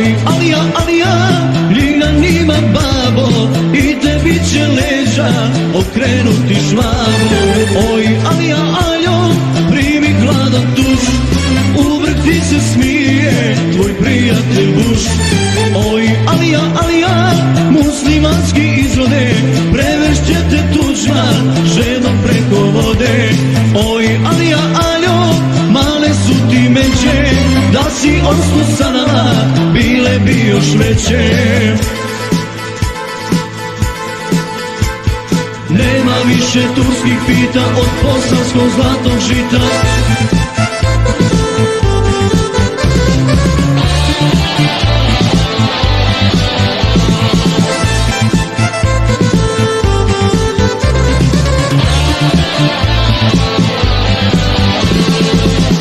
Oj, Alija, Ljina nima babo, i tebi će leđa okrenuti švabo. Oj, Aljo, primi hladan tuš, u vrh ti se smije tvoj prijatelj Buš. Oj, Alija, muslimanski izrode, prevešće te tuđma ženom preko vode. Oj, Aljo, male su ti međe, da si ostu sa nama, bile bi još veće. Nema više turskih pita od bosanskog zlatog žita.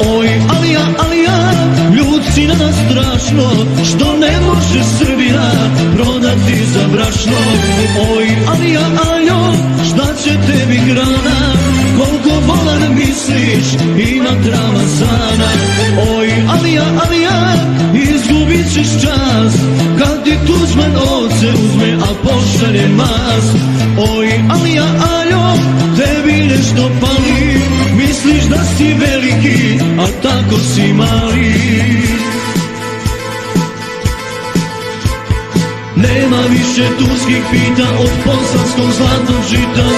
Oj, Alija, ljud si na nas strašno, što ne može Srbija prodati za brašno. Oj, Aljo, šta će tebi hrana, koliko volan misliš ima Ramazana. Oj, Alija, izgubit ćeš čas, kad ti Tuđman ovce uzme, a pošalje mas. Oj, Aljo, tebi nešto pali, misliš da si veliki, a tako si mali. Nema više turskih pita od bosanskog zlatog žita.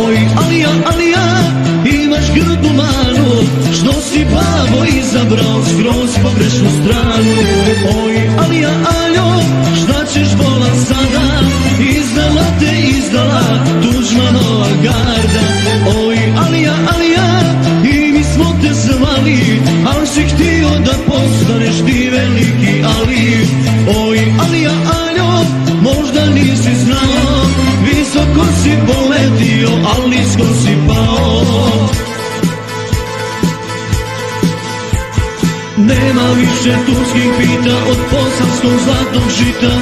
Oj, Alija, imaš grdu manu, što si babo izabrao skroz pogrešnu stranu. Oj, Aljo, šta ćeš vola sada, izdala Tuđmanova garda. Oj, Alija, i mi smo te zvali, al si htio da postaneš ti veliki Ali. Oj, Aljo, možda nisi znao, visoko si poletio, al nisko si pao. Nema više turskih pita od bosanskog zlatog žita.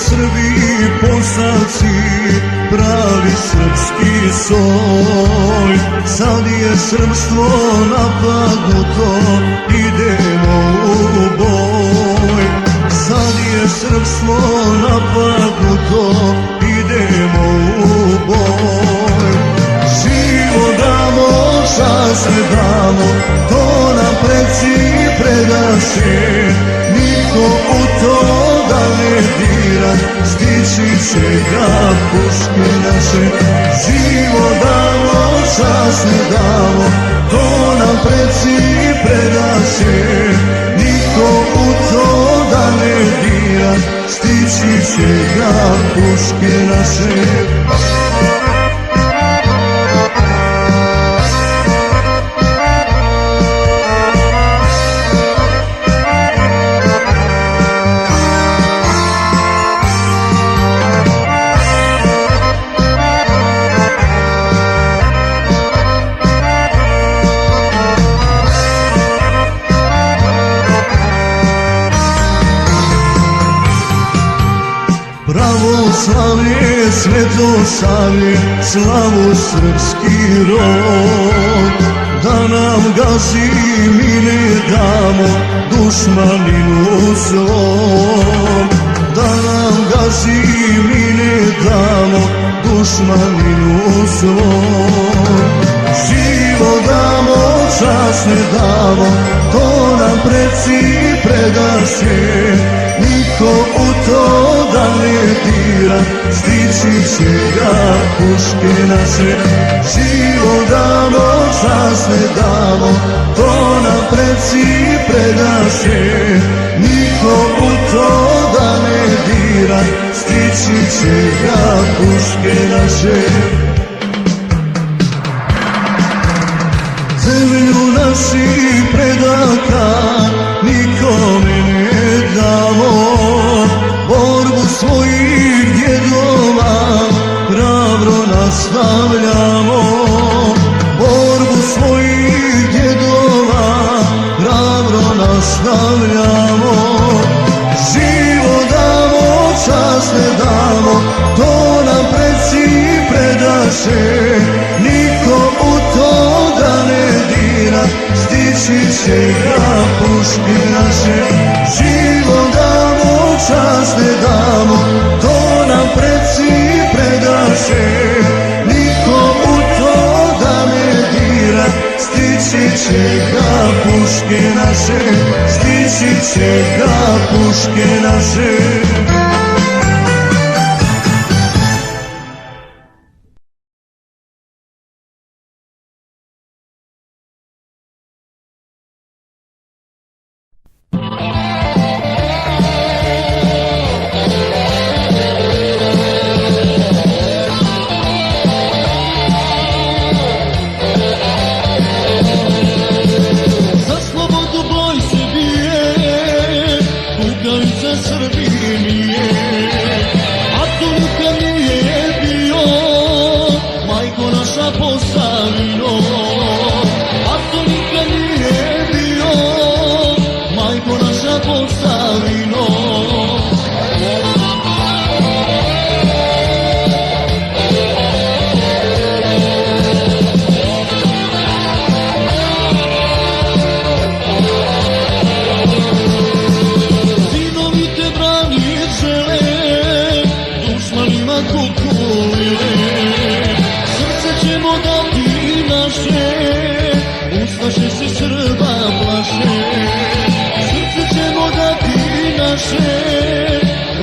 Srbi, Posavci, pravi srpski soj. Sad je srpstvo napadnuto, idemo u boj. Sad je srpstvo napadnuto, idemo u boj. Živo damo, čast ne damo, to nam preci predaše. Niko u to da ne dira, stići će ga puške naše. Živo damo, čast ne damo, to nam preci predaše. Niko u to da ne dira, stići će ga puške naše. Pravoslavlje, Svetosavlje, slavu srpski rod. Da nam gazi mi ne damo, dušmaninu zlom. Da nam gazi mi ne damo, dušmaninu zlom. Živo damo, čast čast ne damo, to nam preci predaše. Niko u to da ne dira, stići će ga puške naše. Život damo, čast ne damo, to nam preci predaše. Niko u to da ne dira, stići će ga puške naše. Zemlju naših predaka nikome ne damo, borbu svojih djedova hrabro nastavljamo. Borbu svojih djedova hrabro nastavljamo. Život damo, čast ne damo, to nam preci predaše. Niko u to da ne dira, stići će ga puške naše. Život damo, čast ne damo, to nam preci predaše. Niko u to da ne dira, stići će ga puške naše. Stići će ga puške naše.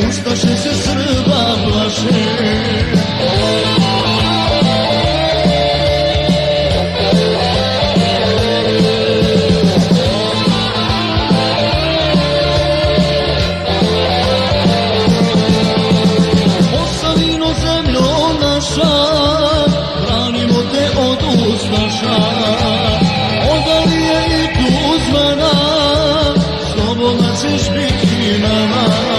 Ustaše se Srba plaše. Posavino zemljo naša, branimo te od ustaša. Odalije i Tuzmana, slobodna ćeš biti nama.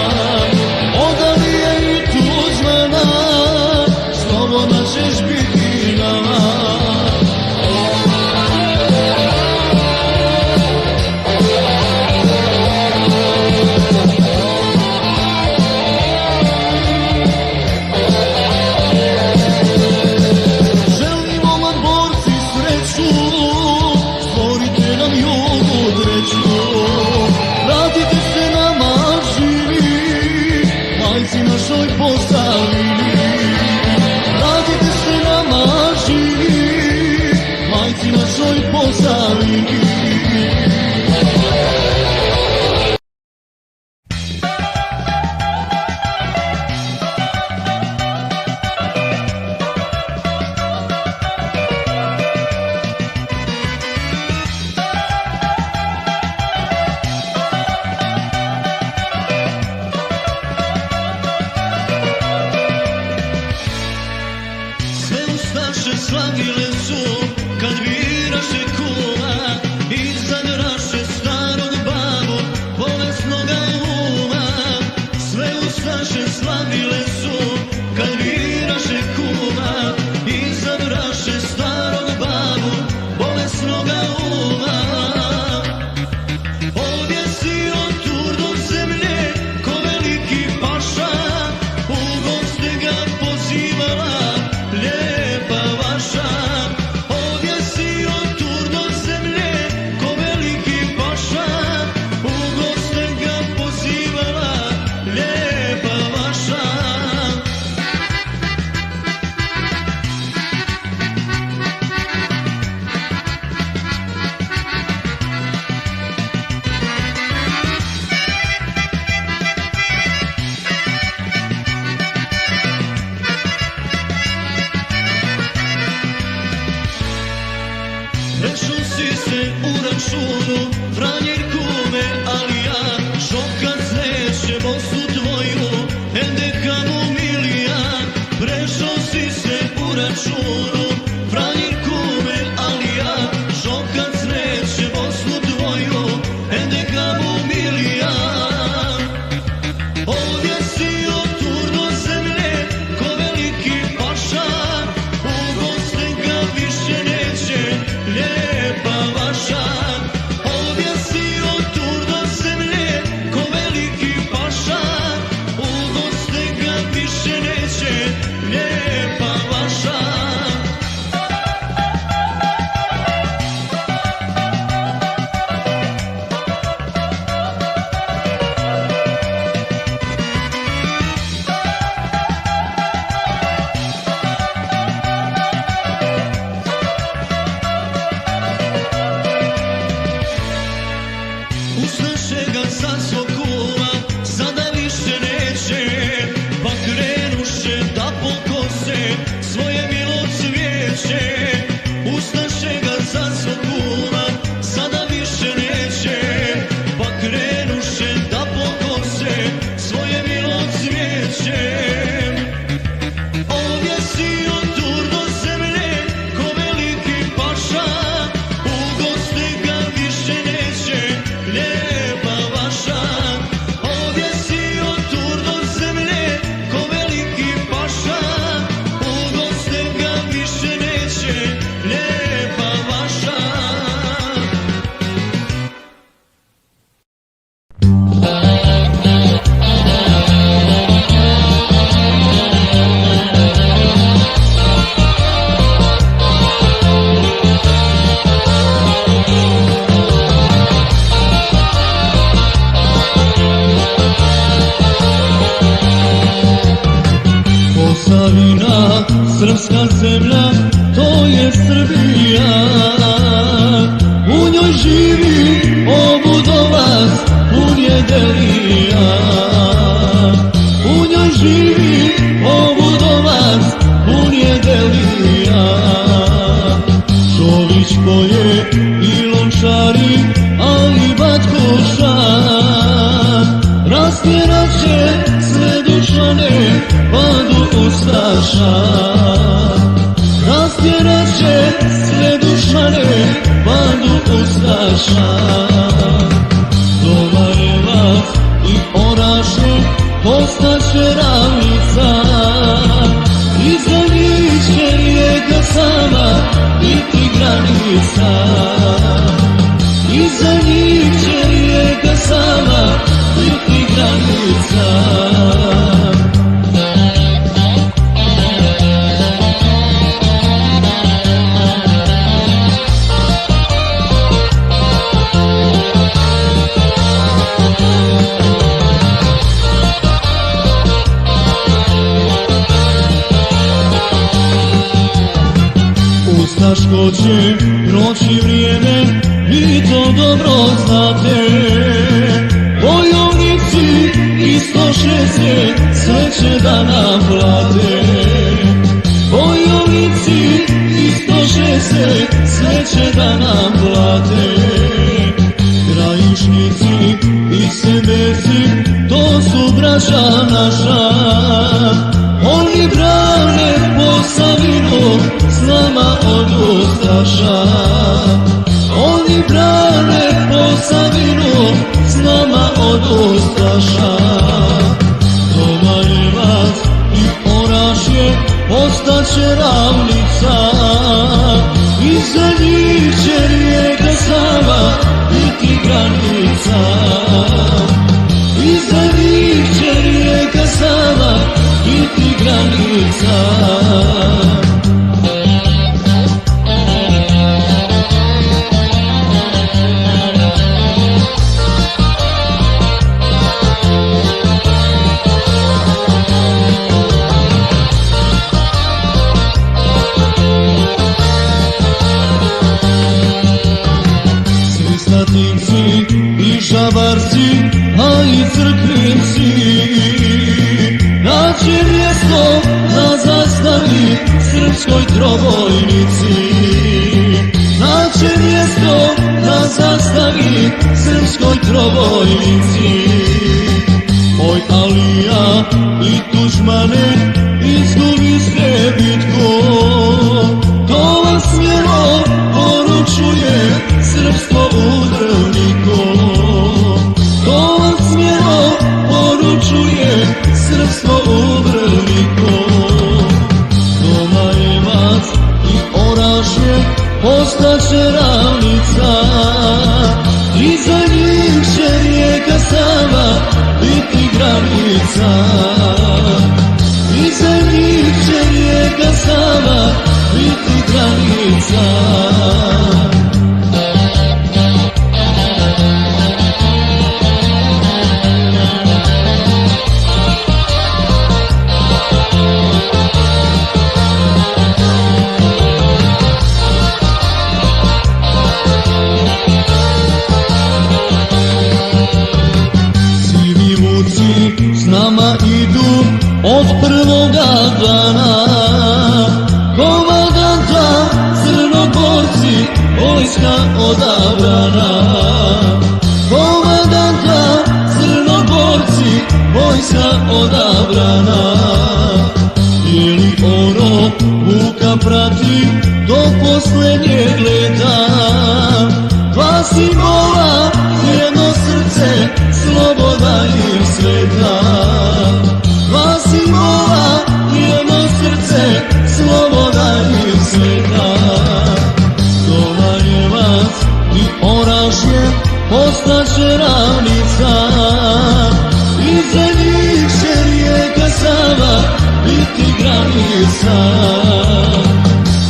našega zasokula sada više neće, pa krenuše da pokose svoje milo cvijeće. Uz našega zasokula sada više neće, pa krenuše da pokose svoje milo cvijeće. Ovjesio turno zemlje ko veliki paša, ugoste ga više neće lijepa vaša. Ovjesio turno zemlje ko veliki paša, ugoste ga više neće lijepa vaša. Posavina, srpska zemlja, to je Srbija. U njoj živi obudovac, pun je delija. U njoj živi obudovac, pun je delija. Čovićko je i Lončari, ali Batkoša. Rastjerat će sve dušane, padu ustaša. Rastjerat će sve dušane, padu ustaša. Domarijevac i Orašje postaće ravnica. Iza njih će rijeka Sava biti granica. Iza njih će rijeka Sava biti granica. Ustaško će proći vrijeme, vi to dobro znate. Bojovnici istošeće sve će da naplate. Bojovnici istošeće sve će da naplate. Krajišnici i Sebeci, to su braća naša. Oni brane Posavinu s nama od ustaša. Oni brane Posavinu s nama od ustaša. Domarijevac i Orašje postaće ravnica. Iza njih će rijeka Sava biti granica. Iza njih će rijeka Sava biti granica. Slatinci i Žabarci, a i Crkvinci, nađe mjesto na zastavi srpskoj trobojnici. Nađe mjesto na zastavi srpskoj trobojnici. Oj Alija i Tuđmane, izgubiste bitku. To vam smjelo poručuje srpstvo u Drvniku. To vam smjelo poručuje srpstvo u Drvniku. Domarijevac i Orašje postaće ravnica. Iza njih će rijeka Sava biti granica. Iza njih će rijeka Sava biti granica. prvoga dana. Komandanta Crnogorci, vojska odabrana. Komandanta Crnogorci, vojska odabrana. Bijeli orao Vuka prati do poslednjeg leta. Dva simbola, jedno srce, sloboda i sveta. Dva simbola, jedno srce, sloboda i sveta. Doljevac i Orašje postaće ravnica. Iza njih će rijeka Sava biti granica.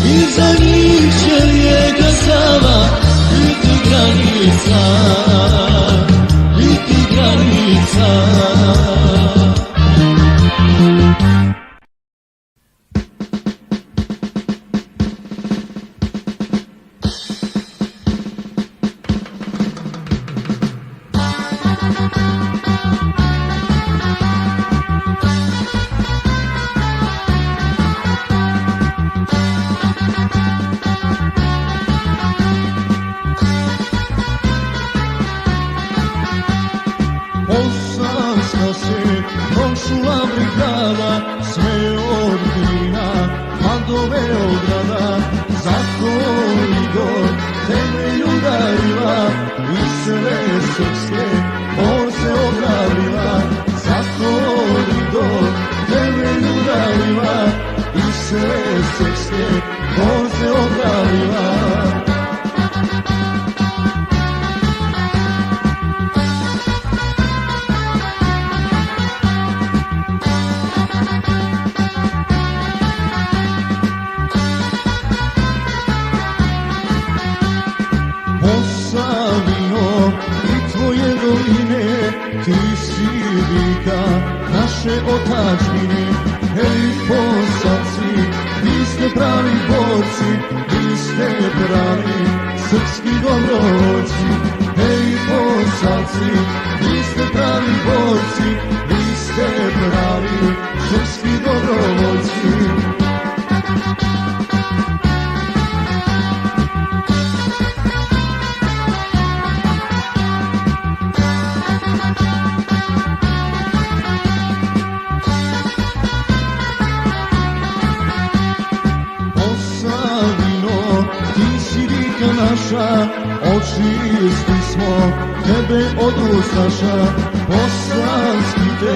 Iza njih će rijeka Sava biti granica. Biti granica. Bosanska se došla brigada, sve od Knina pa do Beograda. Za koridor temelj udarila i sve srpske borce ogradila. Za koridor temelj udarila i sve srpske borce ogradila. Posavino i tvoje doline, ti si dika naše otačbine. Hej Posavci, vi ste pravi borci, vi ste pravi srpski dobrovoljci. Hej Posavci, vi ste pravi borci, vi ste pravi srpski dobrovoljci. Naša, očisti smo tebe od ustaša. Bosanski te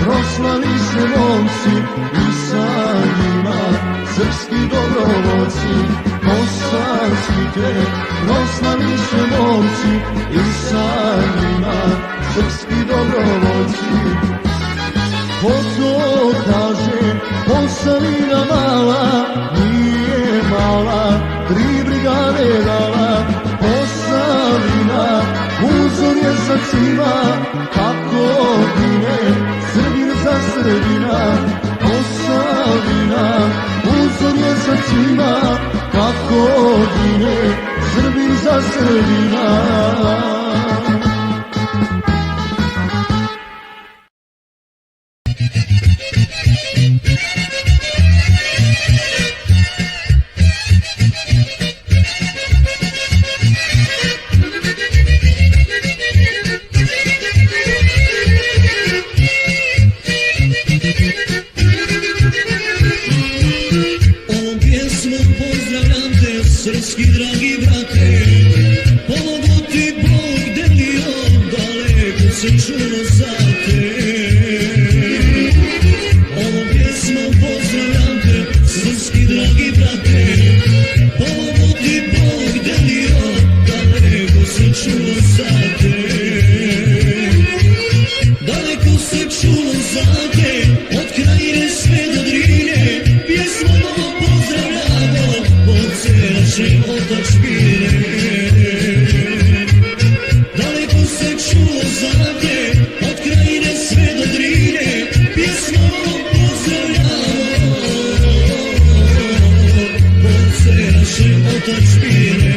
proslaviše momci i sa njima srpski dobrovoljci. Bosanski te proslaviše momci i sa njima srpski dobrovoljci. Ko to kaže, Posavina mala, nije mala, 3 brigade dala. Posavina uzor je za svima, kako gine Srbin za Srbina. Posavina uzor je za svima, kako gine Srbin za Srbina. Srpski dragi brate, pomogu ti Bog delio, daleko se čulo za te. Ovom pjesmom pozdravljam te, srpski dragi brate, pomogu ti Bog delio, daleko se čulo za te. Daleko se čulo za te, od Krajine sve do Drine, pjesmom ovo pozdravljamo, od sve naše otadžbine. Daleko se čulo za te, od Krajine sve do Drine, pjesmom ovo pozdravljamo, od sve naše otadžbine.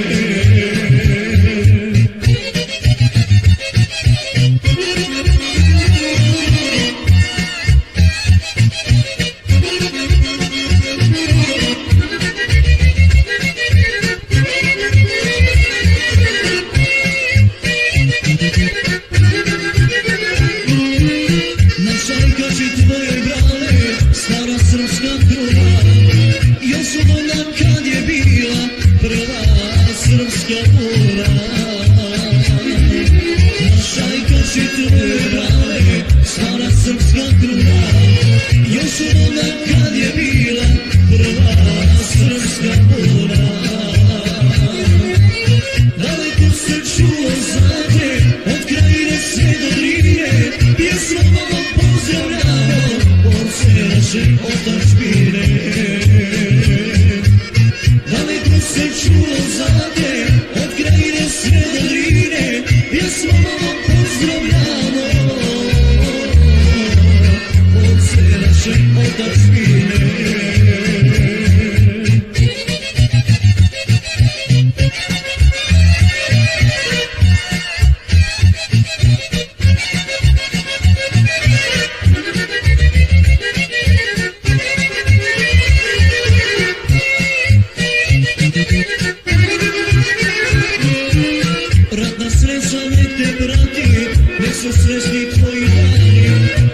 otadžbine. Ratna sreća nek te prati, nek su srećni tvoji dani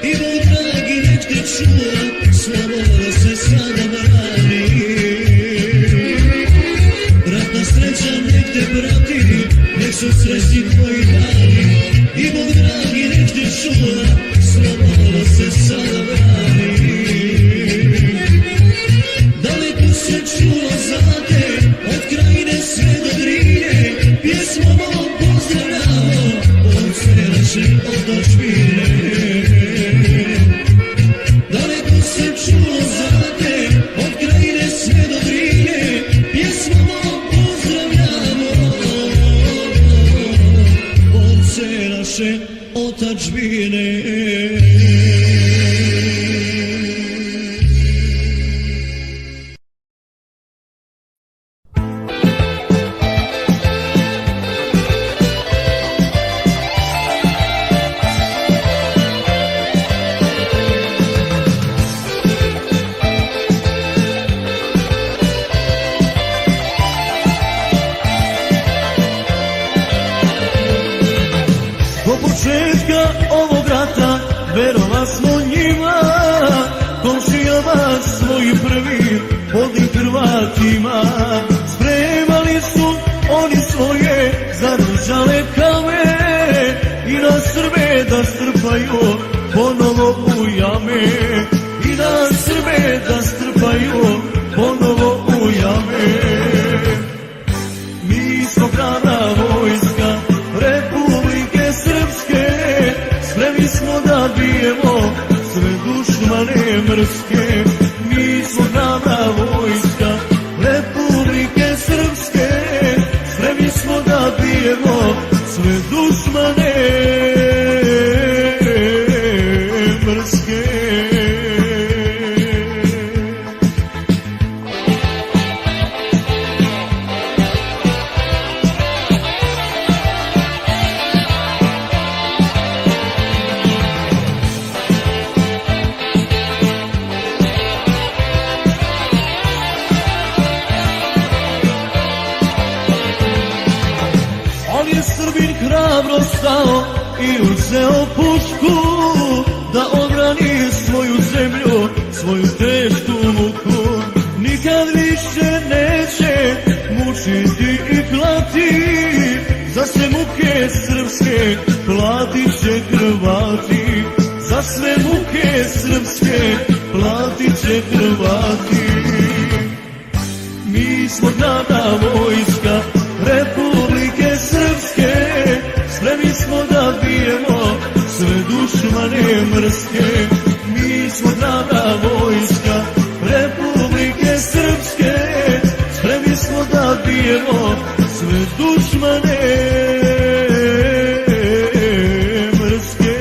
i moj dragi nek te čuva, sloboda se sada brani. Ratna sreća nek te prati, nek su srećni tvoji dani i moj dragi nek te čuva, sloboda se sada brani. Daleko se čulo za te, od krajine sve do Drine, pjesmom ovom pozdravljamo, borce naše otadžbine. Daleko se čulo za te, od krajine sve do Drine, pjesmom ovom pozdravljamo, borce naše otadžbine. Do početka ovog rata verova smo njima, komšijama svojim prvim, podnim Hrvatima. Spremali su oni svoje zaružale kame i na Srbe da strpaju ponovo u jame. I na Srbe da strpaju ponovo u jame. Mi smo hrabra vojska Republike Srpske, spremni smo da bijemo sve dušmane mrske. Mi smo hrabra vojska Republike Srpske, spremni smo da bijemo sve dušmane mrske. On je Srbin hrabro stao i uzeo pušku da obrani svoju zemlju, svoju tešku muku. Nikad više neće mučiti i klati, za sve muke srpske platit će Hrvati. Za sve muke srpske platit će Hrvati. Mi smo hrabra vojska Republike Srpske, spremni smo da bijemo sve dušmane mrske. Mi smo hrabra vojska Republike Srpske, spremni smo da bijemo sve dušmane mrske.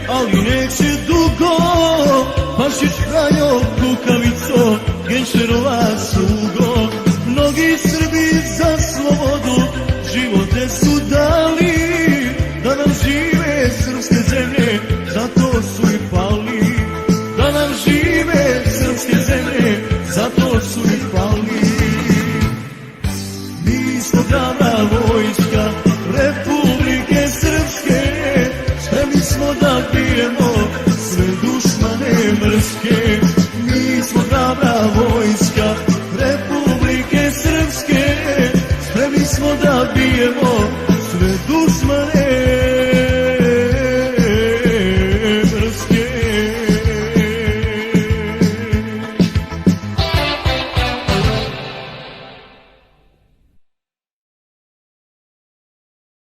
Ali neće dugo, Pašić, Franjo, Kukavico, Genčerova, Sugo. Mnogi Srbi za slobodu živote su dali, da nam žive srpske zemlje, zato su i pali. Da nam žive srpske zemlje, zato su i pali. Mi smo hrabra vojska Republike Srpske, spremni smo da bijemo sve dušmane mrske. Mi smo hrabra vojska Republike Srpske, spremni smo da bijemo sve dušmane